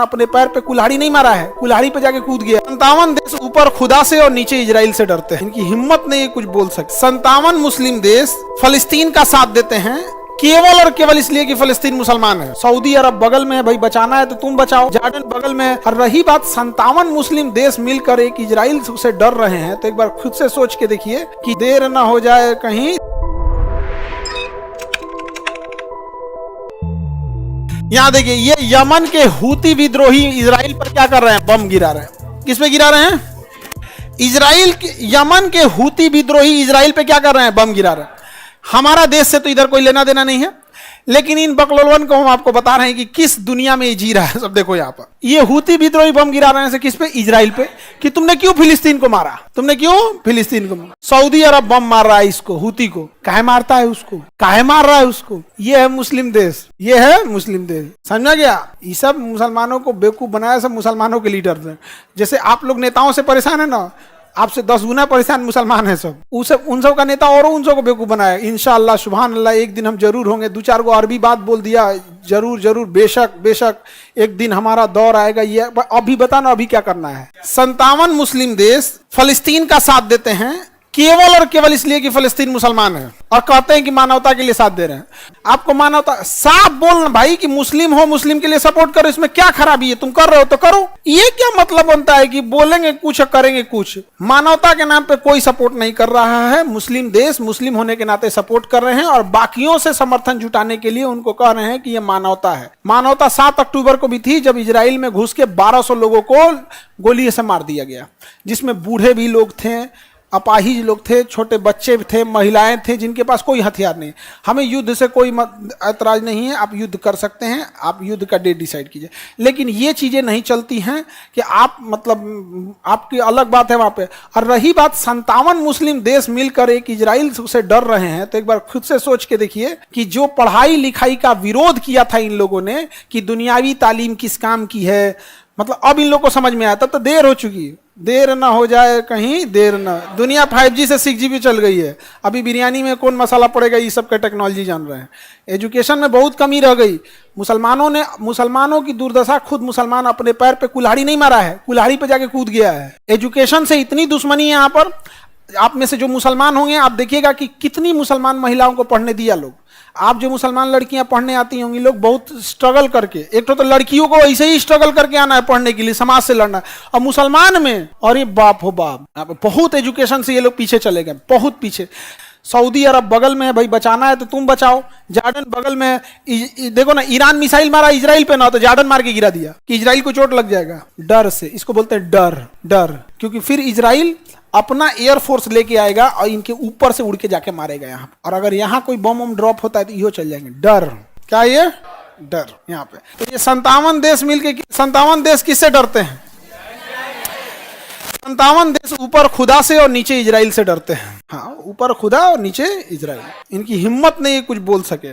अपने पैर पे कुल्हाड़ी नहीं मारा है, कुल्हाड़ी पे जाके कूद गया। 57 देश ऊपर खुदा से और नीचे इजराइल से डरते हैं। इनकी हिम्मत नहीं कुछ बोल सकते। 57 मुस्लिम देश फलस्तीन का साथ देते हैं केवल और केवल इसलिए कि फलस्तीन मुसलमान है। सऊदी अरब बगल में है, भाई बचाना है तो तुम बचाओ। जॉर्डन बगल में है। और रही बात 57 मुस्लिम देश मिलकर एक इजराइल से डर रहे हैं, तो एक बार खुद से सोच के देखिए कि देर न हो जाए कहीं। यहाँ देखिए, ये यमन के हूती विद्रोही इजराइल पर क्या कर रहे हैं? बम गिरा रहे हैं। किस पे गिरा रहे हैं? इजराइल के, यमन के हूती विद्रोही इजराइल पे क्या कर रहे हैं? बम गिरा रहे हैं। हमारा देश से तो इधर कोई लेना देना नहीं है, लेकिन इन बकलोलवन को हम आपको बता रहे हैं कि किस दुनिया में ये जी रहा है। सब देखो यहाँ पर ये हूती विद्रोही बम गिरा रहे हैं। किस पे? इजराइल पे। कि तुमने क्यों फिलिस्तीन को मारा? तुमने क्यों फिलिस्तीन को मारा? सऊदी अरब बम मार रहा है इसको, हूती को। काहे मारता है उसको? काहे मार रहा है उसको? ये है मुस्लिम देश, ये है मुस्लिम देश। समझा गया? ये सब मुसलमानों को बेवकूफ बनाया, सब मुसलमानों के लीडर हैं। जैसे आप लोग नेताओं से परेशान है ना, आपसे 10 गुना परेशान मुसलमान है सब। उन सब का नेता और उन सब को बेवकूफ बनाया। इंशाअल्लाह सुभान अल्लाह, एक दिन हम जरूर होंगे। 2-4 गो अरबी बात बोल दिया, जरूर जरूर, बेशक बेशक एक दिन हमारा दौर आएगा। ये अभी बताना अभी क्या करना है। 57 मुस्लिम देश फलस्तीन का साथ देते हैं केवल और केवल इसलिए कि फलस्तीन मुसलमान है, और कहते हैं कि मानवता के लिए साथ दे रहे हैं। आपको मानवता साफ बोलना भाई कि मुस्लिम हो, मुस्लिम के लिए सपोर्ट करो, इसमें क्या खराबी है? तुम कर रहे हो तो करो। ये क्या मतलब बनता है कि बोलेंगे कुछ करेंगे कुछ? मानवता के नाम पे कोई सपोर्ट नहीं कर रहा है। मुस्लिम देश मुस्लिम होने के नाते सपोर्ट कर रहे हैं, और बाकियों से समर्थन जुटाने के लिए उनको कह रहे हैं कि ये मानवता है। मानवता 7 अक्टूबर को भी थी, जब इजराइल में घुस के 1200 लोगों को गोली से मार दिया गया, जिसमें बूढ़े भी लोग थे, अपाहिज लोग थे, छोटे बच्चे थे, महिलाएं थे, जिनके पास कोई हथियार नहीं। हमें युद्ध से कोई ऐतराज नहीं है, आप युद्ध कर सकते हैं, आप युद्ध का डेट डिसाइड कीजिए, लेकिन ये चीजें नहीं चलती हैं कि आप मतलब आपकी अलग बात है वहां पे। और रही बात 57 मुस्लिम देश मिलकर एक इजराइल से डर रहे हैं, तो एक बार खुद से सोच के देखिए कि जो पढ़ाई लिखाई का विरोध किया था इन लोगों ने कि दुनियावी तालीम किस काम की है, मतलब अब इन लोगों को समझ में आया। तब तो देर हो चुकी है। देर ना हो जाए कहीं, देर ना। दुनिया 5G से 6G चल गई है। अभी बिरयानी में कौन मसाला पड़ेगा, ये सब का टेक्नोलॉजी जान रहे हैं। एजुकेशन में बहुत कमी रह गई। मुसलमानों की दुर्दशा, खुद मुसलमान अपने पैर पे कुल्हाड़ी नहीं मारा है, कुल्हाड़ी पे जाके कूद गया है। एजुकेशन से इतनी दुश्मनी है यहाँ पर। आप में से जो मुसलमान होंगे, आप देखिएगा कि कितनी मुसलमान महिलाओं को पढ़ने दिया लोग। आप जो मुसलमान लड़कियां पढ़ने आती होंगी, लोग बहुत स्ट्रगल करके, एक तो लड़कियों को ऐसे ही स्ट्रगल करके आना है पढ़ने के लिए, समाज से लड़ना है। और मुसलमान में, और ये बाप हो बाप, बहुत एजुकेशन से ये लोग पीछे चले गए, बहुत पीछे। सऊदी अरब बगल में है, भाई बचाना है तो तुम बचाओ। जॉर्डन बगल में है। देखो ना, ईरान मिसाइल मारा इजराइल पे ना, तो जॉर्डन मार के गिरा दिया कि इजराइल को चोट लग जाएगा। डर से, इसको बोलते हैं डर। डर क्योंकि फिर इजराइल अपना एयरफोर्स लेके आएगा और इनके ऊपर से उड़ के जाके मारेगा यहाँ। और अगर यहाँ कोई बम ड्रॉप होता है तो इहो चल जाएंगे। डर, क्या ये? डर यहाँ पे। तो ये 57 देश मिलके, 57 देश किससे डरते हैं? 57 देश ऊपर खुदा से और नीचे इजराइल से डरते हैं। हाँ, ऊपर खुदा और नीचे इजराइल। इनकी हिम्मत नहीं कुछ बोल सके।